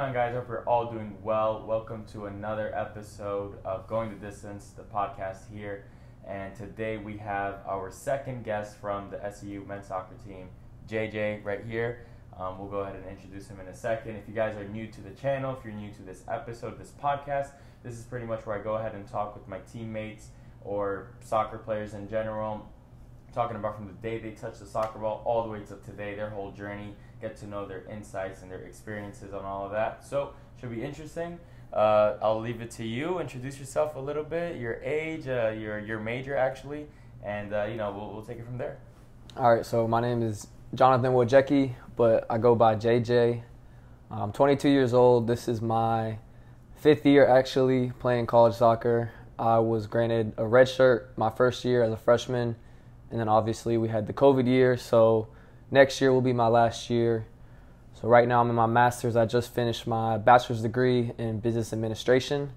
on, guys? Hope you're all doing well. Welcome to another episode of Going the Distance, the podcast here. And today we have our second guest from the SEU men's soccer team, JJ, right here. We'll go ahead and introduce him in a second. If you guys are new to the channel, if you're new to this episode, this podcast, this is pretty much where I go ahead and talk with my teammates or soccer players in general, talking about from the day they touch the soccer ball all the way to today, their whole journey, get to know their insights and their experiences on all of that. So, should be interesting. I'll leave it to you. Introduce yourself a little bit, your age, your major actually, and we'll take it from there. All right, so my name is Jonathan Wojciki, but I go by JJ. I'm 22 years old. This is my 5th year actually playing college soccer. I was granted a red shirt my first year as a freshman, and then obviously we had the COVID year, so next year will be my last year. So right now I'm in my master's. I just finished my bachelor's degree in business administration,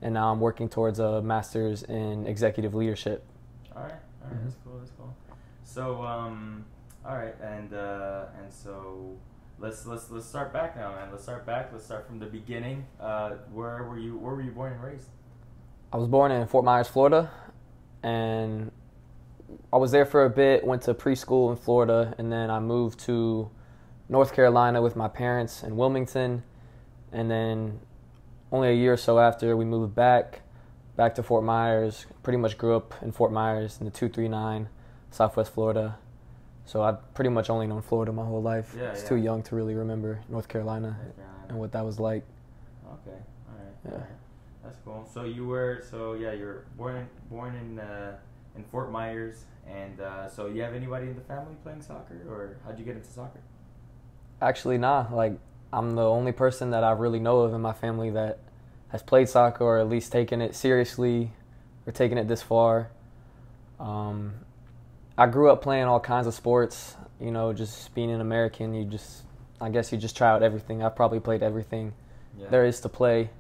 and now I'm working towards a master's in executive leadership. All right, that's cool. So, all right, and so let's start back now, man. Let's start from the beginning. Where were you born and raised? I was born in Fort Myers, Florida, and I was there for a bit, went to preschool in Florida, and then I moved to North Carolina with my parents in Wilmington, and then only a year or so after we moved back to Fort Myers. Pretty much grew up in Fort Myers in the 239, Southwest Florida. So I've pretty much only known Florida my whole life. It's too young to really remember North Carolina and what that was like. Okay, all right. Yeah. All right. That's cool. So you're born in Fort Myers, and so you have anybody in the family playing soccer, or how'd you get into soccer? Actually, nah. Like, I'm the only person that I really know of in my family that has played soccer or at least taken it seriously or taken it this far. I grew up playing all kinds of sports. You know, just being an American, I guess you just try out everything. I've probably played everything there is to play.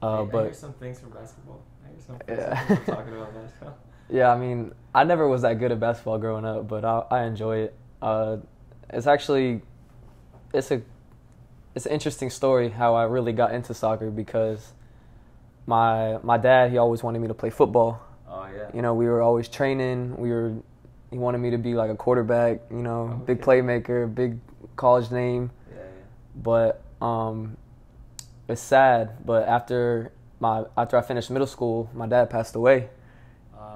I hear some things from basketball. Talking about basketball. Yeah, I mean, I never was that good at basketball growing up, but I enjoy it. It's an interesting story how I really got into soccer, because my dad, he always wanted me to play football. Oh yeah. You know, we were always training. He wanted me to be like a quarterback. You know, big playmaker, big college name. Yeah. But it's sad. But after I finished middle school, my dad passed away.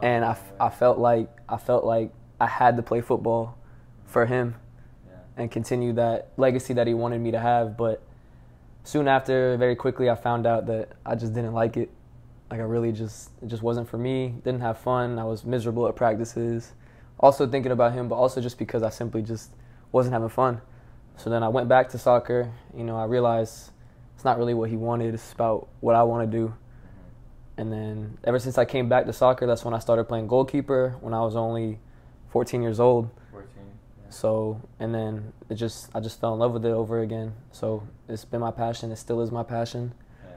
And I felt like I had to play football for him and continue that legacy that he wanted me to have. But soon after, very quickly, I found out that I just didn't like it. Like, it just wasn't for me. Didn't have fun. I was miserable at practices. Also thinking about him, but also just because I simply just wasn't having fun. So then I went back to soccer. You know, I realized it's not really what he wanted. It's about what I want to do. And then ever since I came back to soccer, that's when I started playing goalkeeper when I was only 14 years old. 14, yeah. So, and then I just fell in love with it over again. So it's been my passion. It still is my passion. Yeah.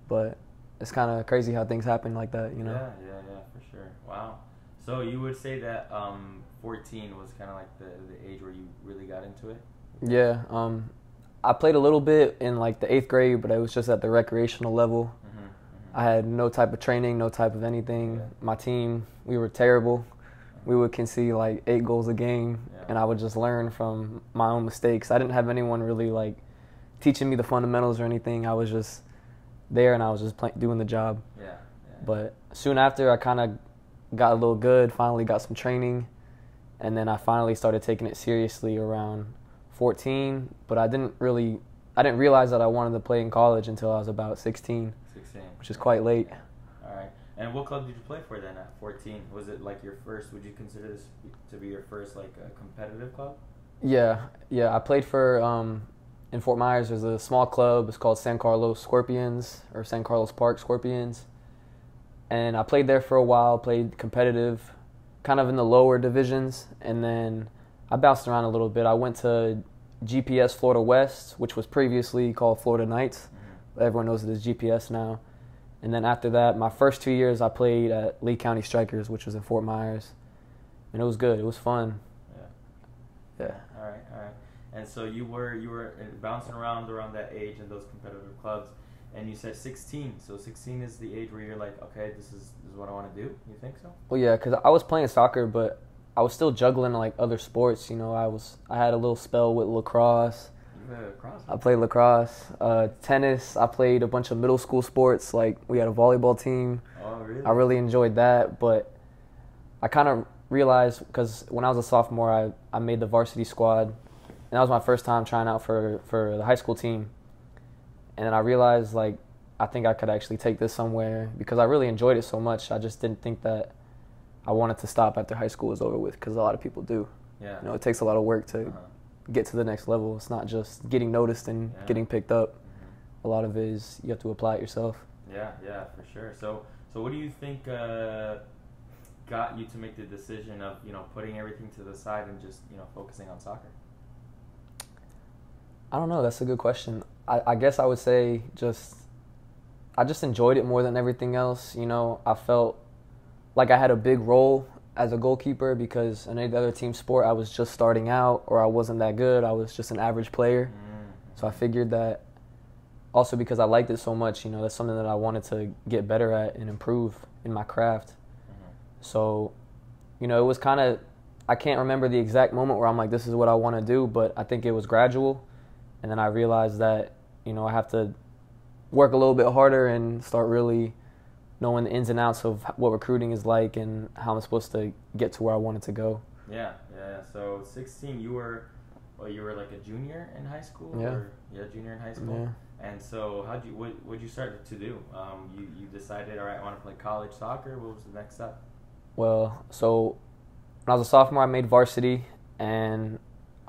But it's kind of crazy how things happen like that, you know? Yeah, for sure. Wow. So you would say that 14 was kind of like the age where you really got into it? Yeah. I played a little bit in like the 8th grade, but it was just at the recreational level. I had no type of training, no type of anything. Yeah. My team, we were terrible. We would concede like 8 goals a game, and I would just learn from my own mistakes. I didn't have anyone really like teaching me the fundamentals or anything. I was just there, and I was just doing the job. Yeah. But soon after, I kind of got a little good, finally got some training, and then I finally started taking it seriously around 14. But I didn't realize that I wanted to play in college until I was about 16. Which is quite late. All right. And what club did you play for then at 14? Was it like your first, would you consider this to be your first like competitive club? Yeah. I played for, in Fort Myers, there's a small club. It's called San Carlos Scorpions, or San Carlos Park Scorpions. And I played there for a while, played competitive, kind of in the lower divisions. And then I bounced around a little bit. I went to GPS Florida West, which was previously called Florida Knights. Everyone knows it as GPS now. And then after that, my first 2 years, I played at Lee County Strikers, which was in Fort Myers. And it was good. It was fun. Yeah. All right. And so you were bouncing around that age in those competitive clubs, and you said 16. So 16 is the age where you're like, okay, this is what I want to do. You think so? Well, yeah, because I was playing soccer, but I was still juggling like other sports. You know, I had a little spell with lacrosse. Lacrosse? I played lacrosse, tennis. I played a bunch of middle school sports. Like we had a volleyball team. Oh, really? I really enjoyed that, but I kind of realized because when I was a sophomore, I made the varsity squad, and that was my first time trying out for the high school team. And then I realized, like, I think I could actually take this somewhere because I really enjoyed it so much. I just didn't think that I wanted to stop after high school was over with because a lot of people do. Yeah. You know, it takes a lot of work to get to the next level. It's not just getting noticed and getting picked up. A lot of it is you have to apply it yourself. Yeah, for sure. So what do you think got you to make the decision of, putting everything to the side and just, focusing on soccer? I don't know. That's a good question. I guess I would say I just enjoyed it more than everything else. You know, I felt like I had a big role as a goalkeeper because in any other team sport, I was just starting out or I wasn't that good. I was just an average player. So I figured that also because I liked it so much, that's something that I wanted to get better at and improve in my craft. So, it was kind of, I can't remember the exact moment where I'm like, this is what I want to do, but I think it was gradual. And then I realized that, I have to work a little bit harder and start really knowing the ins and outs of what recruiting is like and how I'm supposed to get to where I wanted to go. Yeah. So 16, you were like a junior in high school? Yeah. Junior in high school. Yeah. And so what'd you start to do? You decided, all right, I want to play college soccer. What was the next step? Well, so when I was a sophomore, I made varsity, and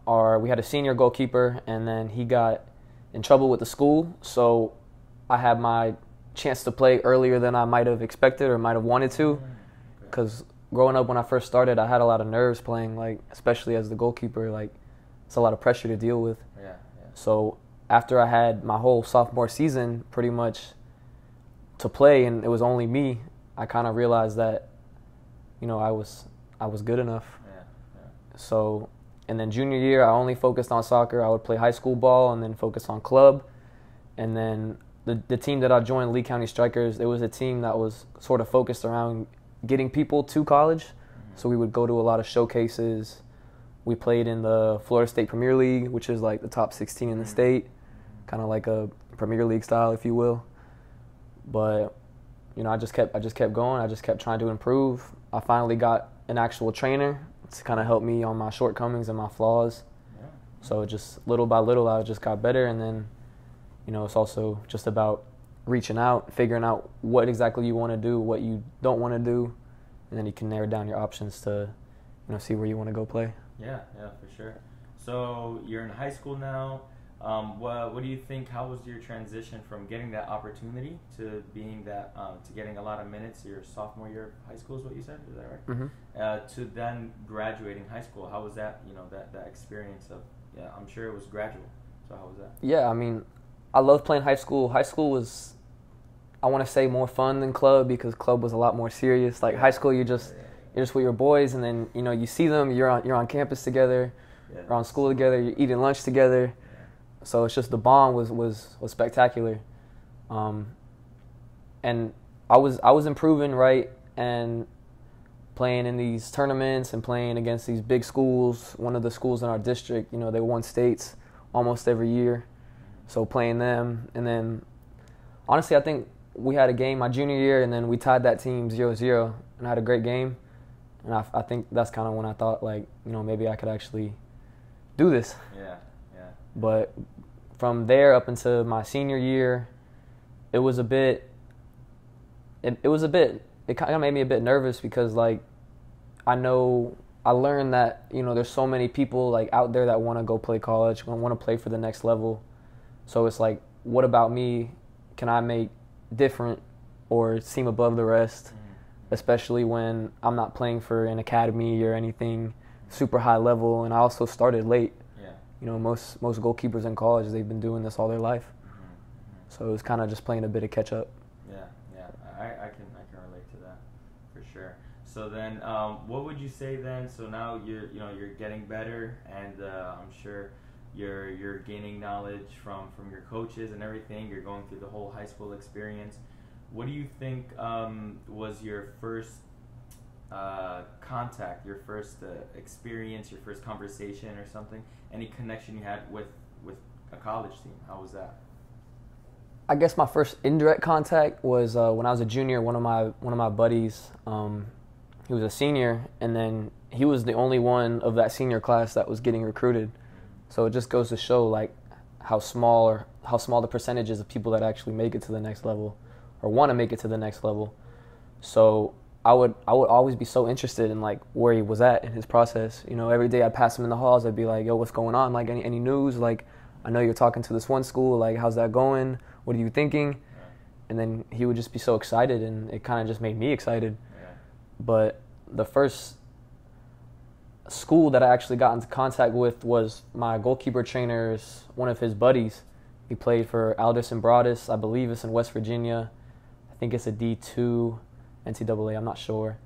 we had a senior goalkeeper, and then he got in trouble with the school, so I had my chance to play earlier than I might have expected or might have wanted to, because growing up when I first started, I had a lot of nerves playing, like especially as the goalkeeper, like it's a lot of pressure to deal with. Yeah. So after I had my whole sophomore season pretty much to play, and it was only me, I kind of realized that, I was good enough. Yeah. So. And then junior year, I only focused on soccer. I would play high school ball and then focus on club. And then the team that I joined, Lee County Strikers, it was a team that was sort of focused around getting people to college. So we would go to a lot of showcases. We played in the Florida State Premier League, which is like the top 16 in the state, kind of like a Premier League style, if you will. But, I just kept going. I just kept trying to improve. I finally got an actual trainer to kind of help me on my shortcomings and my flaws. Yeah. So just little by little, I just got better. And then, it's also just about reaching out, figuring out what exactly you want to do, what you don't want to do, and then you can narrow down your options to, see where you want to go play. Yeah, for sure. So you're in high school now. What do you think? How was your transition from getting that opportunity to being that to getting a lot of minutes your sophomore year of high school is what you said? Is that right? Mm-hmm. To then graduating high school, how was that? That experience of I'm sure it was gradual. So how was that? Yeah, I mean, I loved playing high school. High school was, I want to say, more fun than club because club was a lot more serious. Like high school, you're just with your boys, and then you see them. You're on campus together, you're on school together, you're eating lunch together. So it's just the bond was spectacular, and I was improving, right, and playing in these tournaments and playing against these big schools. One of the schools in our district, they won states almost every year, so playing them. And then honestly, I think we had a game my junior year, and then we tied that team 0-0, and I had a great game. And I think that's kind of when I thought, like, maybe I could actually do this. Yeah. But from there up into my senior year, it kind of made me a bit nervous because, like, I learned that, there's so many people, like, out there that want to go play college, want to play for the next level. So it's like, what about me can I make different or seem above the rest, especially when I'm not playing for an academy or anything super high level, and I also started late. Most goalkeepers in college, they've been doing this all their life. So it was kind of just playing a bit of catch up. Yeah. I can relate to that for sure. So then, what would you say then? So now you're getting better, and I'm sure you're gaining knowledge from your coaches and everything. You're going through the whole high school experience. What do you think was your first contact, your first experience, your first conversation or something? Any connection you had with a college team? How was that? I guess my first indirect contact was when I was a junior. One of my buddies, he was a senior, and then he was the only one of that senior class that was getting recruited. So it just goes to show like how small the percentages of people that actually make it to the next level or want to make it to the next level. So I would always be so interested in like where he was at in his process. You know, every day I'd pass him in the halls. I'd be like, "Yo, what's going on? Like any news? Like, I know you're talking to this one school. Like, how's that going? What are you thinking?" And then he would just be so excited, and it kind of just made me excited. Yeah. But the first school that I actually got into contact with was my goalkeeper trainer's, one of his buddies. He played for Aldous and Broadus. I believe it's in West Virginia. I think it's a D2 NCAA, I'm not sure.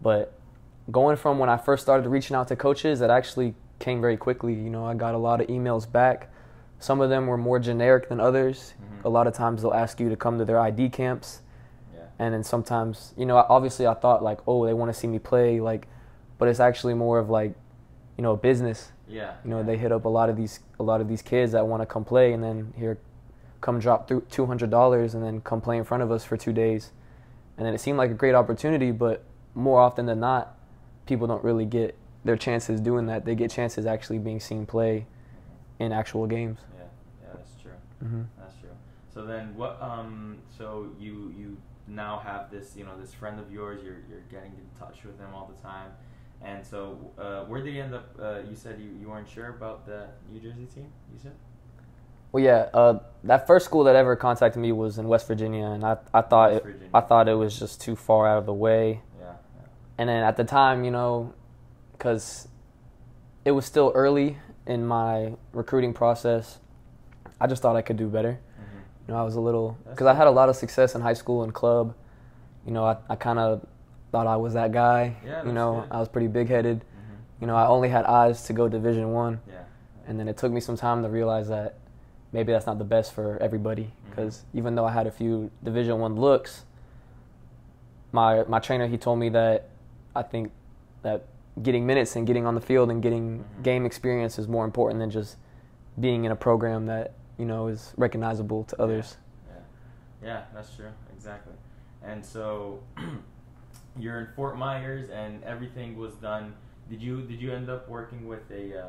But going from when I first started reaching out to coaches, it actually came very quickly. You know, I got a lot of emails back. Some of them were more generic than others. Mm-hmm. A lot of times they'll ask you to come to their ID camps. Yeah. And then sometimes, you know, obviously I thought like, oh, they want to see me play, like, but it's actually more of like, you know, a business. Yeah. You know, they hit up a lot of these kids that want to come play, and then here, come drop through $200 and then come play in front of us for 2 days. And then it seemed like a great opportunity, but more often than not, people don't really get their chances doing that. They get chances actually being seen play in actual games. Yeah, that's true. Mm-hmm. That's true. So then what? So you now have this, you know, this friend of yours. You're getting in touch with him all the time, and so where did you end up? You said you weren't sure about the New Jersey team. You said. Well, yeah, that first school that ever contacted me was in West Virginia, and I thought it was just too far out of the way. Yeah. And then at the time, you know, because it was still early in my recruiting process, I just thought I could do better. Mm-hmm. You know, I was a little, because I had a lot of success in high school and club. You know, I kind of thought I was that guy. Yeah, you know, good. I was pretty big-headed. Mm-hmm. You know, I only had eyes to go Division I. Yeah. And then it took me some time to realize that maybe that's not the best for everybody, because even though I had a few Division I looks, my trainer, he told me that I think that getting minutes and getting on the field and getting game experience is more important than just being in a program that, you know, is recognizable to others. Yeah, that's true, exactly. And so you're in Fort Myers and everything was done. Did you end up working with a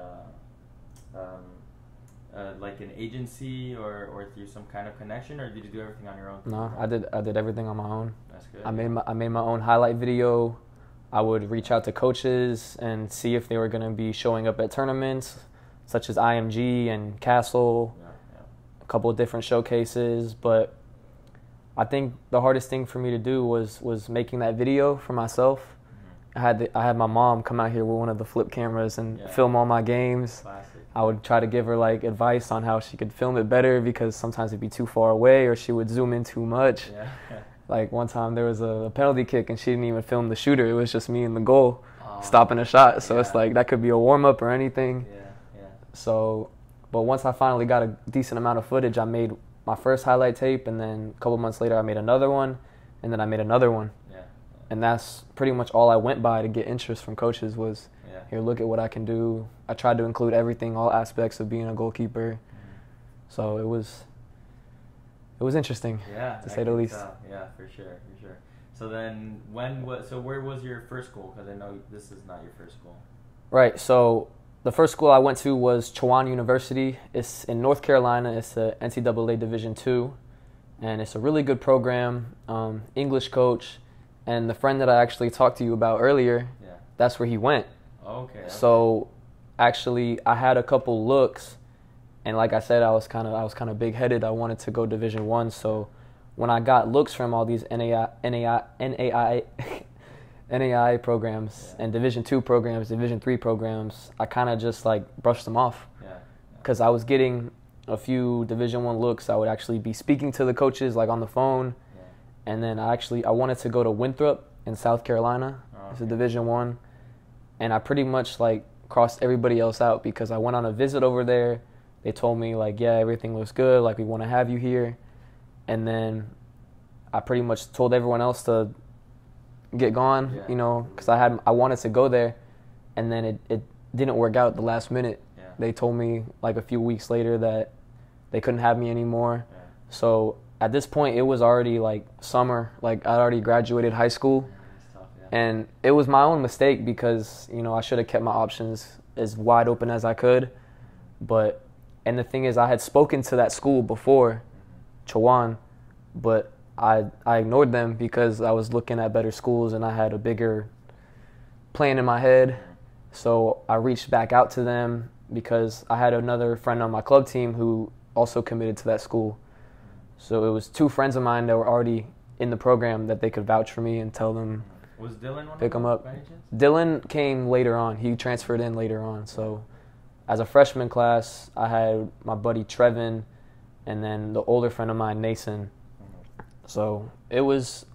like an agency or through some kind of connection, or did you do everything on your own? No, I did everything on my own. That's good. I made my own highlight video. I would reach out to coaches and see if they were going to be showing up at tournaments such as IMG and Castle, a couple of different showcases. But I think the hardest thing for me to do was making that video for myself. I had my mom come out here with one of the flip cameras and film all my games. Classic. I would try to give her like advice on how she could film it better, because sometimes it'd be too far away or she would zoom in too much. Yeah. Like one time there was a penalty kick and she didn't even film the shooter. It was just me in the goal stopping a shot. So it's like that could be a warm up or anything. Yeah. So, but once I finally got a decent amount of footage, I made my first highlight tape, and then a couple months later I made another one, and then I made another one. And that's pretty much all I went by to get interest from coaches was, here, look at what I can do. I tried to include everything, all aspects of being a goalkeeper. So it was interesting, to say the least. Yeah, for sure. So then where was your first school? Because I know this is not your first school. Right, so the first school I went to was Chowan University. It's in North Carolina. It's a NCAA Division II, and it's a really good program, English coach. And the friend that I actually talked to you about earlier, that's where he went. Okay. So actually I had a couple looks, and like I said, I was kind of big-headed. I wanted to go Division I. So when I got looks from all these NAIA programs and Division II programs, Division III programs, I kind of just like brushed them off. Because I was getting a few Division I looks. I would actually be speaking to the coaches like on the phone. And then I wanted to go to Winthrop in South Carolina. It's a Division I. And I pretty much like crossed everybody else out, because I went on a visit over there They told me, like, yeah, everything looks good, like, we want to have you here. And then I pretty much told everyone else to get gone, you know, because I wanted to go there, and then it didn't work out at the last minute. Yeah. They told me, like, a few weeks later that they couldn't have me anymore. Yeah. So at this point, it was already, like, summer. Like, I already graduated high school. Tough, And it was my own mistake because, you know, I should have kept my options as wide open as I could. And the thing is, I had spoken to that school before, Chowan, but I ignored them because I was looking at better schools and I had a bigger plan in my head. So I reached back out to them because I had another friend on my club team who also committed to that school. So it was 2 friends of mine that were already in the program that they could vouch for me and tell them. Was Dylan one pick of them up. by any chance? Dylan came later on. He transferred in later on. So as a freshman class, I had my buddy Trevin and then the older friend of mine, Nason. So it was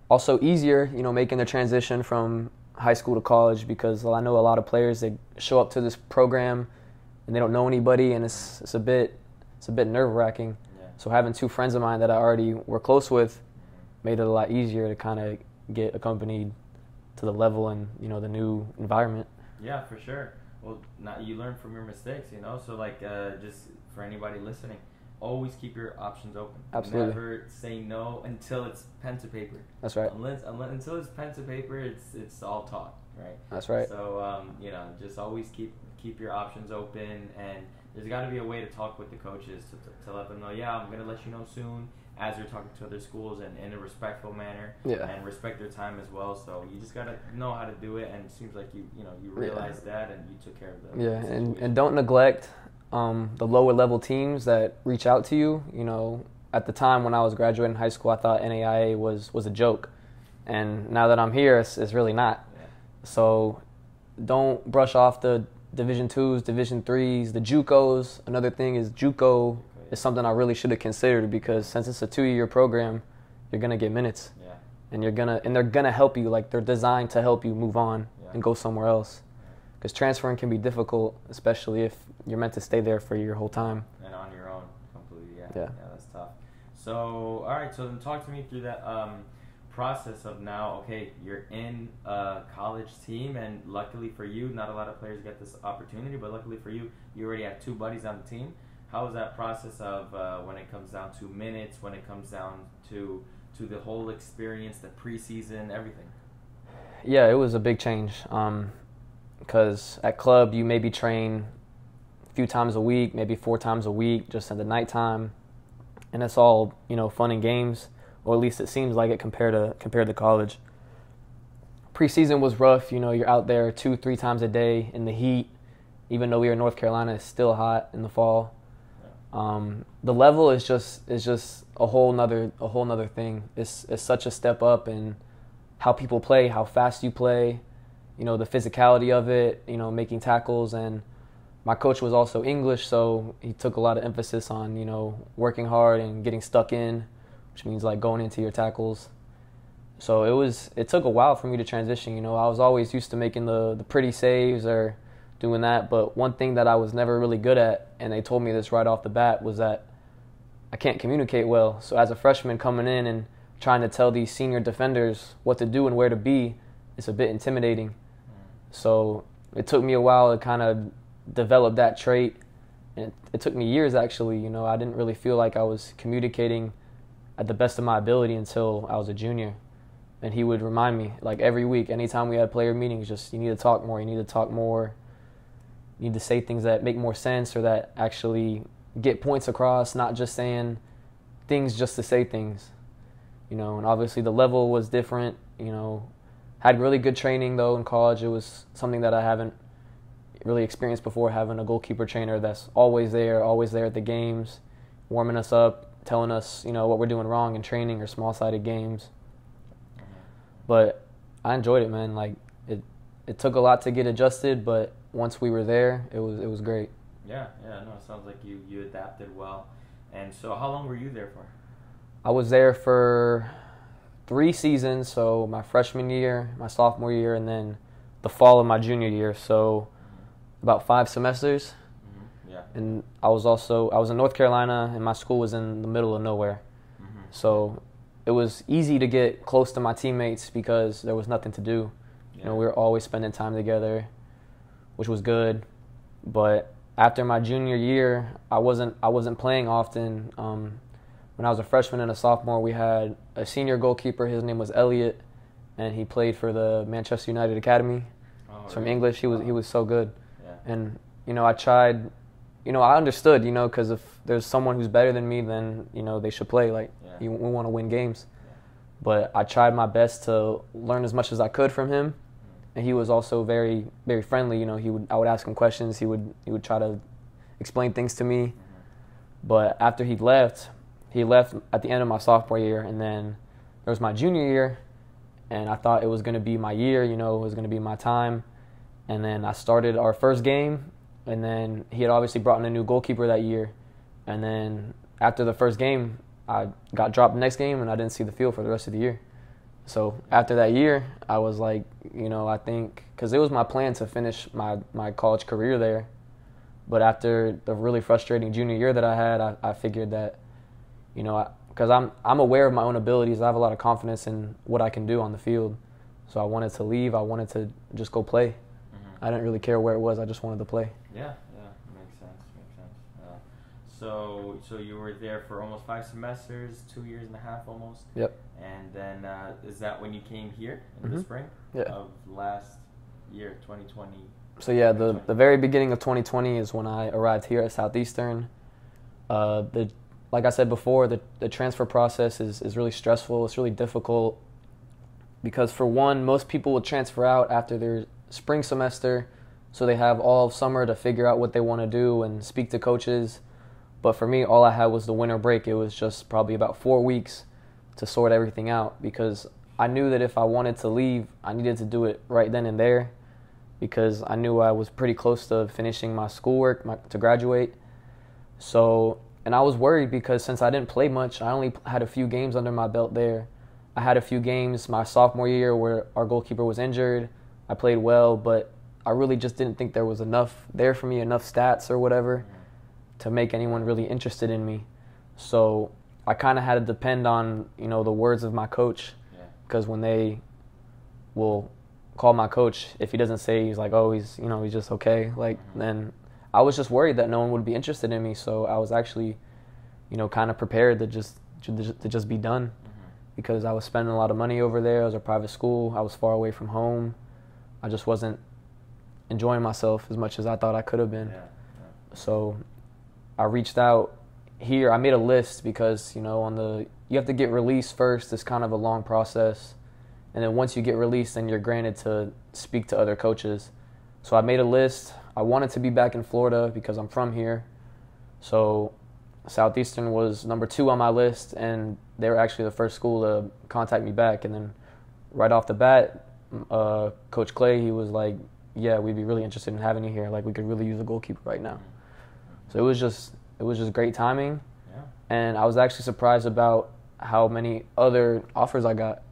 also easier, you know, making the transition from high school to college because I know a lot of players that show up to this program and they don't know anybody, and it's a bit nerve-wracking. Yeah. So having 2 friends of mine that I already were close with made it a lot easier to kind of get accompanied to the level and, you know, the new environment. Yeah, for sure. Well, now you learn from your mistakes, you know. So like, just for anybody listening, always keep your options open. Absolutely. Never say no until it's pen to paper. That's right. Until it's pen to paper, it's all talk, right? That's right. So you know, just always keep your options open, and there's got to be a way to talk with the coaches to let them know, yeah, I'm gonna let you know soon, as you're talking to other schools and in a respectful manner, and respect their time as well. So you just gotta know how to do it, and it seems like you realized that and you took care of them. Yeah, and don't neglect the lower level teams that reach out to you. You know, at the time when I was graduating high school, I thought NAIA was a joke, and now that I'm here, it's really not. Yeah. So don't brush off the Division 2s, Division 3s, the JUCOs. Another thing is JUCO is something I really should have considered because since it's a 2-year program, you're gonna get minutes, and they're gonna help you. Like, they're designed to help you move on and go somewhere else. Because transferring can be difficult, especially if you're meant to stay there for your whole time. And on your own, completely. Yeah. That's tough. So, all right. So then, talk to me through that process of now. Okay, you're in a college team, and luckily for you, not a lot of players get this opportunity, but luckily for you, you already have 2 buddies on the team. How is that process of when it comes down to minutes, when it comes down to the whole experience, the preseason, everything? Yeah, it was a big change. Because at club, you maybe train a few times a week, maybe 4 times a week, just in the nighttime, and it's all, you know, fun and games, or at least it seems like it compared to college. Preseason was rough. You know, you're out there 2-3 times a day in the heat. Even though we were in North Carolina, it's still hot in the fall. The level is just a whole nother thing. It's such a step up in how people play, how fast you play. You know, the physicality of it, you know, making tackles. And my coach was also English, so he took a lot of emphasis on, you know, working hard and getting stuck in, which means like going into your tackles. So it took a while for me to transition. You know, I was always used to making the pretty saves or doing that, but one thing that I was never really good at, and they told me this right off the bat, was that I can't communicate well. So as a freshman coming in and trying to tell these senior defenders what to do and where to be, it's a bit intimidating. So it took me a while to kind of develop that trait. And it took me years, actually. You know, I didn't really feel like I was communicating at the best of my ability until I was a junior. And he would remind me, like, every week, anytime we had player meetings, just, you need to talk more, you need to talk more. You need to say things that make more sense or that actually get points across, not just saying things just to say things. You know, and obviously the level was different, you know. Had really good training, though, in college. It was something that I haven't really experienced before, having a goalkeeper trainer that's always there at the games, warming us up, telling us, you know, what we're doing wrong in training or small-sided games. But I enjoyed it, man. Like, it took a lot to get adjusted, but once we were there, it was great. Yeah, no, it sounds like you adapted well. And so how long were you there for? I was there for 3 seasons, so my freshman year, my sophomore year, and then the fall of my junior year, so about 5 semesters. Yeah. And I was in North Carolina, and my school was in the middle of nowhere. Mm-hmm. So it was easy to get close to my teammates because there was nothing to do. Yeah. You know, we were always spending time together, which was good. But after my junior year, I wasn't playing often. When I was a freshman and a sophomore, we had a senior goalkeeper. His name was Elliot, and he played for the Manchester United Academy. Oh, From really? English. He was so good. Yeah. And I tried. I understood. Because if there's someone who's better than me, then they should play. Like we want to win games. Yeah. But I tried my best to learn as much as I could from him. And he was also very, very friendly. I would ask him questions. He would try to explain things to me. Mm-hmm. But after he left at the end of my sophomore year, and then there was my junior year, and I thought it was going to be my year. It was going to be my time. And then I started our first game, and then he had obviously brought in a new goalkeeper that year. And then after the first game, I got dropped the next game, and I didn't see the field for the rest of the year. So after that year, I was like, I think, because it was my plan to finish my college career there. But after the really frustrating junior year that I had, I figured that, because I'm aware of my own abilities. I have a lot of confidence in what I can do on the field. So I wanted to leave. I wanted to just go play. Mm-hmm. I didn't really care where it was. I just wanted to play. Yeah, makes sense. So you were there for almost 5 semesters, 2 years and a half almost. Yep. And then is that when you came here in the spring of last year, 2020? So yeah, the very beginning of 2020 is when I arrived here at Southeastern. Like I said before, the transfer process is really stressful. It's really difficult because, for one, most people will transfer out after their spring semester, so they have all summer to figure out what they want to do and speak to coaches. But for me, all I had was the winter break. It was just probably about 4 weeks to sort everything out, because I knew that if I wanted to leave, I needed to do it right then and there, because I knew I was pretty close to finishing my schoolwork to graduate. So, and I was worried because since I didn't play much, I only had a few games under my belt there. I had a few games my sophomore year where our goalkeeper was injured. I played well, but I really just didn't think there was enough there for me, enough stats or whatever, to make anyone really interested in me. So I kind of had to depend on, the words of my coach, because when they will call my coach, if he doesn't say, he's like, oh, he's just okay, then I was just worried that no one would be interested in me. So I was actually, kind of prepared to just be done, because I was spending a lot of money over there. It was a private school. I was far away from home. I just wasn't enjoying myself as much as I thought I could have been. So I reached out here. I made a list because, you have to get released first. It's kind of a long process. And then once you get released, then you're granted to speak to other coaches. So I made a list. I wanted to be back in Florida because I'm from here. So Southeastern was number 2 on my list, and they were actually the first school to contact me back. And then right off the bat, Coach Clay, he was like, yeah, we'd be really interested in having you here. Like, we could really use a goalkeeper right now. So it was just great timing. Yeah. And I was actually surprised about how many other offers I got,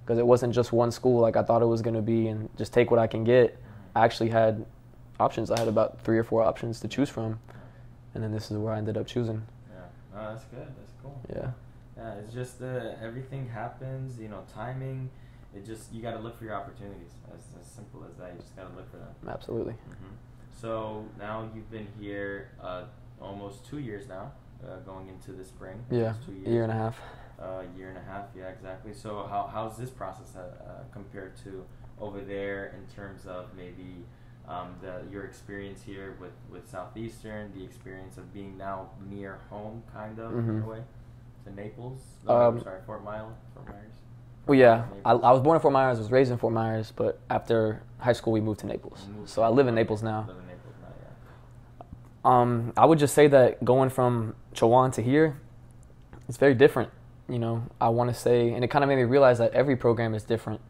because it wasn't just one school like I thought it was going to be and just take what I can get. I actually had options. I had about 3 or 4 options to choose from, and then this is where I ended up choosing. Yeah, no, that's good. That's cool. Yeah. Yeah, it's just everything happens. Timing. You got to look for your opportunities. As simple as that. You just got to look for them. Absolutely. Mm-hmm. So now you've been here almost 2 years now, going into the spring. Yeah, 2 years. a year and a half. Year and a half, yeah, exactly. So how's this process compared to over there in terms of maybe your experience here with Southeastern, the experience of being now near home, kind of, in a way, to Naples? Fort Myers. Well, yeah, I was born in Fort Myers, was raised in Fort Myers, but after high school we moved to Naples. So I live in Naples now. I would just say that going from Chowan to here, it's very different. I want to say, and it kind of made me realize that every program is different.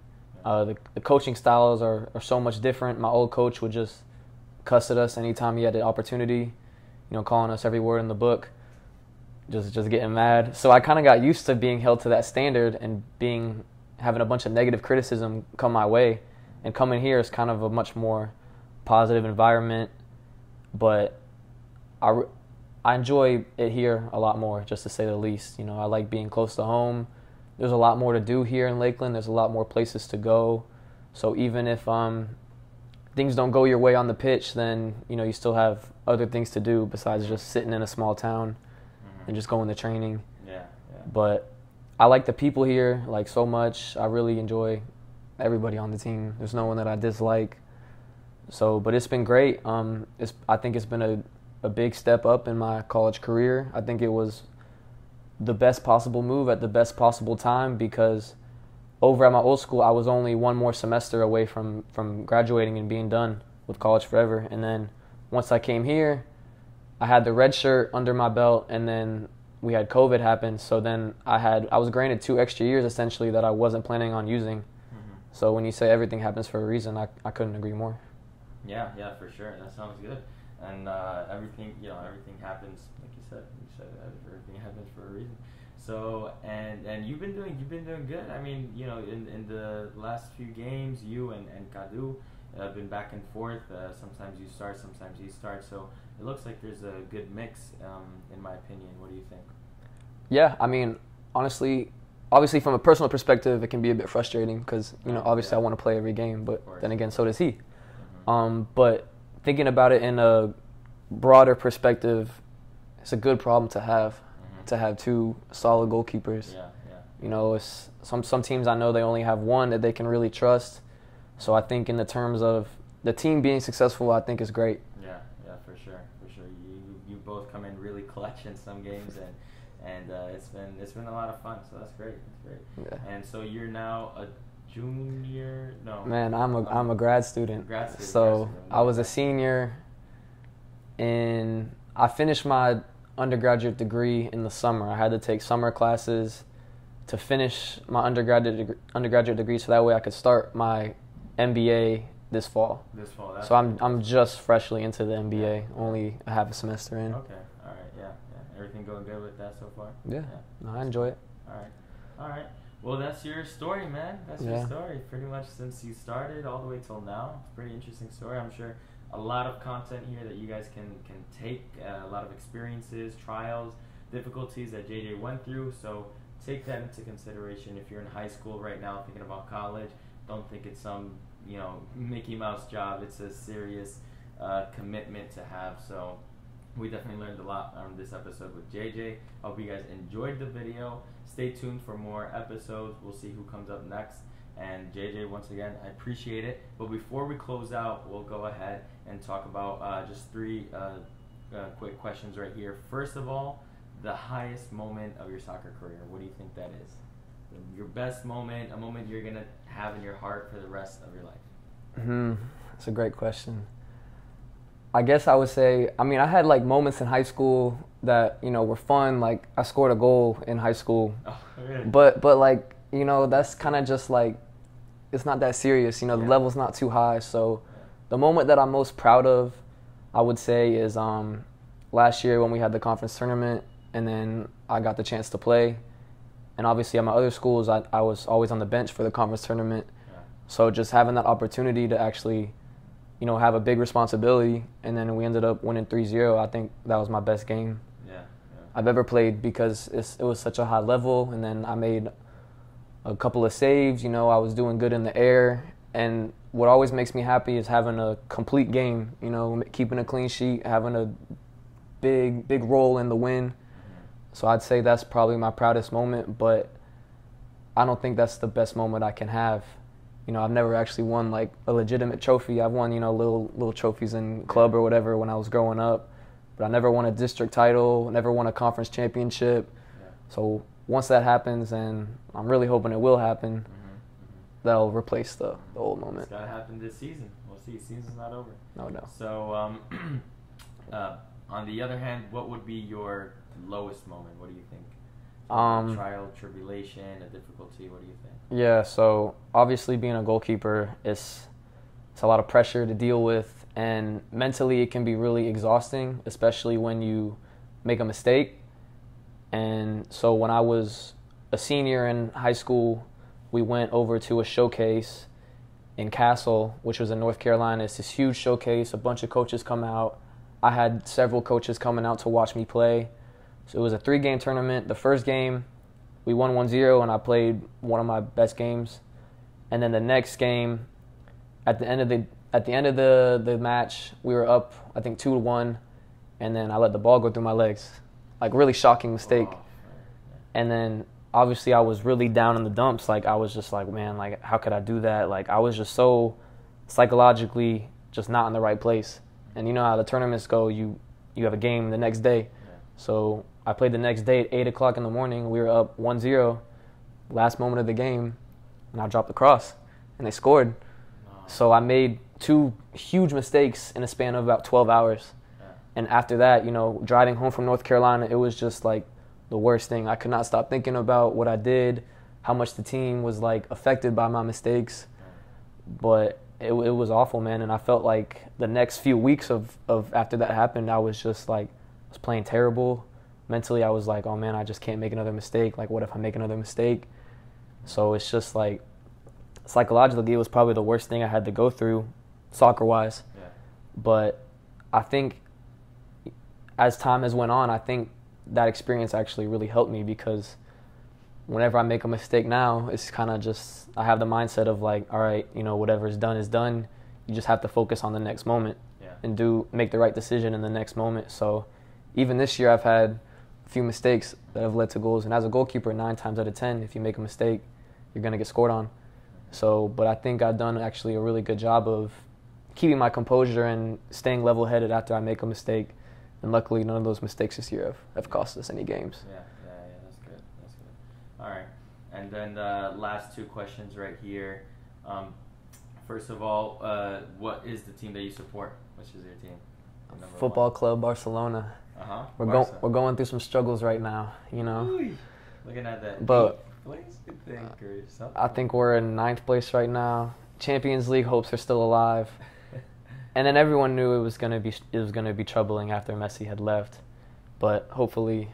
The coaching styles are so much different. My old coach would just cuss at us anytime he had the opportunity, calling us every word in the book, just getting mad. So I kind of got used to being held to that standard and having a bunch of negative criticism come my way. And coming here is kind of a much more positive environment. But I, I enjoy it here a lot more, just to say the least. You know, I like being close to home. There's a lot more to do here in Lakeland. There's a lot more places to go. So even if things don't go your way on the pitch, then, you know, you still have other things to do besides just sitting in a small town and just going to training. Yeah. But I like the people here, like, so much. I really enjoy everybody on the team. There's no one that I dislike. So, but it's been great. I think it's been a big step up in my college career. I think it was the best possible move at the best possible time, because over at my old school, I was only one more semester away from graduating and being done with college forever. And then once I came here, I had the red shirt under my belt, and then we had COVID happen. So then I was granted 2 extra years essentially that I wasn't planning on using. So when you say everything happens for a reason, I couldn't agree more. Yeah, for sure. That sounds good. And everything happens, like you said everything happens for a reason. So and you've been doing good. I mean, you know, in the last few games, you and Kadu have been back and forth. Sometimes you start, sometimes he starts. So it looks like there's a good mix, in my opinion. What do you think? Yeah, I mean, honestly, obviously from a personal perspective, it can be a bit frustrating because, you know, obviously I want to play every game, but then again, so does he. But thinking about it in a broader perspective, it's a good problem to have two solid goalkeepers. Yeah. You know, it's some teams I know they only have one that they can really trust. So I think in the terms of the team being successful, I think is great. Yeah, for sure. You both come in really clutch in some games, and it's been a lot of fun. So that's great. Yeah. And so you're now a junior? No. Man, I'm a grad student. So I was a senior I finished my undergraduate degree in the summer. I had to take summer classes to finish my undergraduate degree, so that way I could start my MBA this fall. So I'm just freshly into the MBA, only a half a semester in. Okay, all right, yeah. Everything going good with that so far? Yeah. No, I enjoy it. All right. Well, that's your story, man. That's your story. Pretty much since you started all the way till now. It's a pretty interesting story. I'm sure a lot of content here that you guys can take, a lot of experiences, trials, difficulties that JJ went through. So take that into consideration. If you're in high school right now thinking about college, don't think it's some, you know, Mickey Mouse job. It's a serious commitment to have. So we definitely learned a lot on this episode with JJ. Hope you guys enjoyed the video. Stay tuned for more episodes. We'll see who comes up next. And JJ, once again, I appreciate it. But before we close out, we'll go ahead and talk about just 3 quick questions right here. First of all, the highest moment of your soccer career. What do you think that is? Your best moment, a moment you're going to have in your heart for the rest of your life. That's a great question. I guess I would say, I mean, I had like moments in high school that, you know, were fun. Like I scored a goal in high school. Oh, really? But like, you know, that's kind of just like, it's not that serious. You know, the level's not too high. So the moment that I'm most proud of, I would say, is last year when we had the conference tournament and then I got the chance to play. And obviously at my other schools, I was always on the bench for the conference tournament. Yeah. So just having that opportunity to actually, you know, have a big responsibility, and then we ended up winning 3-0. I think that was my best game I've ever played because it was such a high level, and then I made a couple of saves. You know, I was doing good in the air, and what always makes me happy is having a complete game, you know, keeping a clean sheet, having a big role in the win. So I'd say that's probably my proudest moment, but I don't think that's the best moment I can have. You know, I've never actually won like a legitimate trophy. I've won, you know, little trophies in club or whatever when I was growing up, but I never won a district title, never won a conference championship. Yeah. So once that happens, and I'm really hoping it will happen, that'll replace the old moment. It's got to happen this season. We'll see. Season's not over. No. So on the other hand, what would be your lowest moment? What do you think? Trial, tribulation, a difficulty, what do you think? Yeah, so obviously being a goalkeeper, it's a lot of pressure to deal with, and mentally it can be really exhausting, especially when you make a mistake. And so when I was a senior in high school, we went over to a showcase in Castle, which was in North Carolina. It's this huge showcase, a bunch of coaches come out, I had several coaches coming out to watch me play. So it was a 3-game tournament. The first game, we won 1-0, and I played one of my best games. And then the next game, at the end of the match, we were up, I think 2-1, and then I let the ball go through my legs. Like, really shocking mistake. And then obviously I was really down in the dumps. Like, I was just like, man, like, how could I do that? Like, I was just so psychologically just not in the right place. And you know how the tournaments go, you have a game the next day. Yeah. So I played the next day at 8 o'clock in the morning. We were up 1-0, last moment of the game, and I dropped the cross, and they scored. Oh. So I made 2 huge mistakes in a span of about 12 hours. Yeah. And after that, you know, driving home from North Carolina, it was just like the worst thing. I could not stop thinking about what I did, how much the team was like affected by my mistakes. Yeah. But it was awful, man. And I felt like the next few weeks of after that happened, I was just like, I was playing terrible. Mentally, I was like, oh man, I just can't make another mistake. Like, what if I make another mistake? So it's just like, psychologically, it was probably the worst thing I had to go through, soccer-wise. Yeah. But I think as time has went on, I think that experience actually really helped me, because whenever I make a mistake now, it's kind of just, I have the mindset of like, all right, you know, whatever is done is done. You just have to focus on the next moment. Yeah. And make the right decision in the next moment. So even this year, I've had a few mistakes that have led to goals. And as a goalkeeper, 9 times out of 10, if you make a mistake, you're going to get scored on. So, but I think I've done actually a really good job of keeping my composure and staying level-headed after I make a mistake. And luckily, none of those mistakes this year have cost us any games. Yeah, that's good. That's good. All right. And then the last 2 questions right here. First of all, what is the team that you support? Which is your team? Football Club Barcelona. We're going through some struggles right now, you know. Ooh, looking at that. But place, you think, or something? I think we're in 9th place right now. Champions League hopes are still alive. And then everyone knew it was gonna be troubling after Messi had left, but hopefully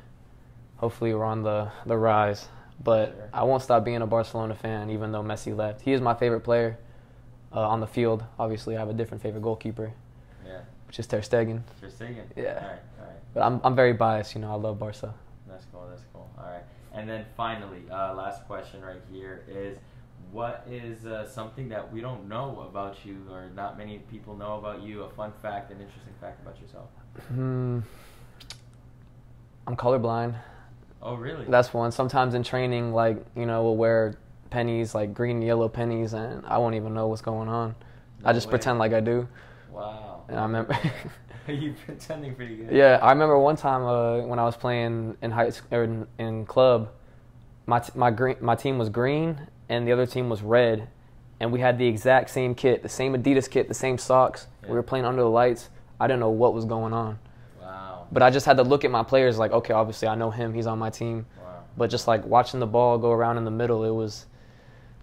we're on the rise. But sure. I won't stop being a Barcelona fan even though Messi left. He is my favorite player on the field. Obviously, I have a different favorite goalkeeper, which is Ter Stegen. Ter Stegen. Yeah. All right. But I'm very biased. You know, I love Barca. That's cool. All right. And then finally, last question right here is, what is something that we don't know about you, or not many people know about you, a fun fact, an interesting fact about yourself? I'm colorblind. Oh, really? That's one. Sometimes in training, like, you know, we'll wear pennies, like green and yellow pennies, and I won't even know what's going on. No I just pretend like I do. Wow. And I remember... You're pretending pretty good. Yeah, I remember one time when I was playing in high school, or in club, my team was green and the other team was red, and we had the exact same kit, the same Adidas kit, the same socks. Yeah. We were playing under the lights. I didn't know what was going on. Wow. But I just had to look at my players like, okay, obviously I know him, he's on my team. Wow. But just like watching the ball go around in the middle, it was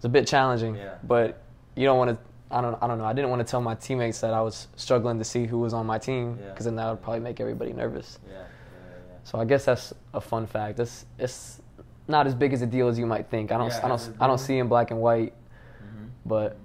a bit challenging. Yeah. But you don't want to. I don't know. I didn't want to tell my teammates that I was struggling to see who was on my team, because then that would probably make everybody nervous. Yeah. So I guess that's a fun fact. It's not as big as a deal as you might think. I don't see in black and white, but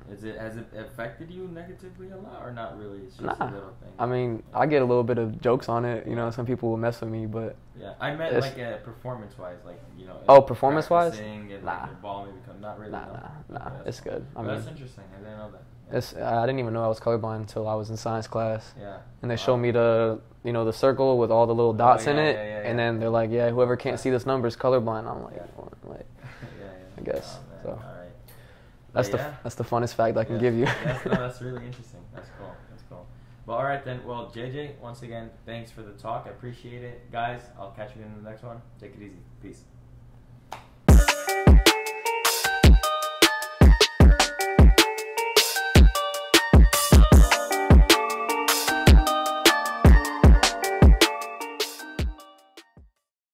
has it affected you negatively a lot, or not really? It's just a little thing. I mean, I get a little bit of jokes on it. You know, some people will mess with me, but yeah, I meant like performance-wise, like, you know. Oh, performance-wise? And, nah. Like, the ball maybe not really. Nah. It's good. That's interesting. I didn't know that. I didn't even know I was colorblind until I was in science class. Yeah. And they showed me the circle with all the little dots in it, and then they're like, yeah, whoever can't see this number is colorblind. I'm like, I guess. Oh, so. All right. That's the funnest fact I can give you. That's really interesting. That's cool. Well, all right then. Well, JJ, once again, thanks for the talk. I appreciate it. Guys, I'll catch you in the next one. Take it easy. Peace.